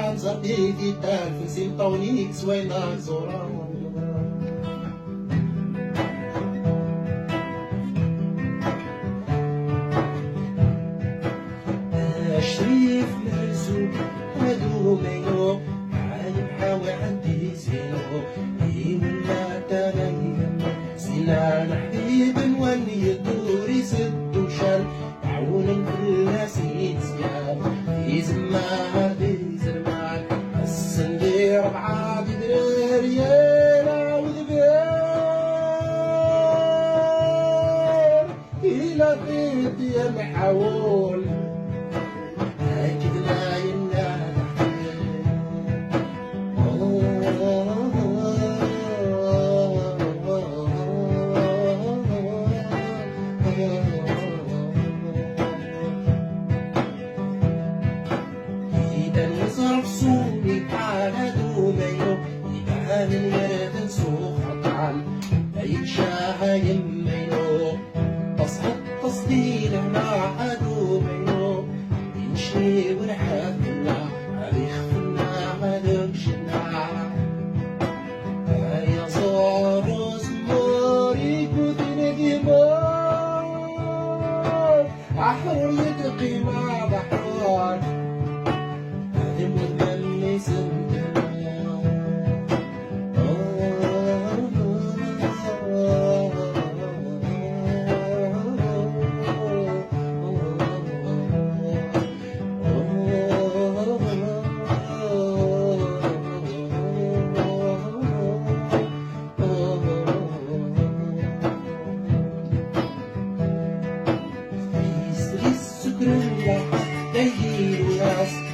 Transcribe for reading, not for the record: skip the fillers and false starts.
عن زرقيتي تال في نسيم طونيك سوينا زورا شريف مرزوق هادو مينو عالم حاوي عندي زينو ولا تغير سنان حبيب نولي الدور يسد وشال عون كل سيد زياد في زمان في زمان السن دي ربعة بدر ريالة وذبير إلى بيت يا محاول صوبي على دومينو يبقى من يرد سوق طعم يتشاها يمينو تصحى تصديل مع دومينو يمشي ونحفنا يخفنا مدكشنا يا صار زموري كودين ديمار أحر يتقي مع بحار السكر اللي حتى يجيله ناس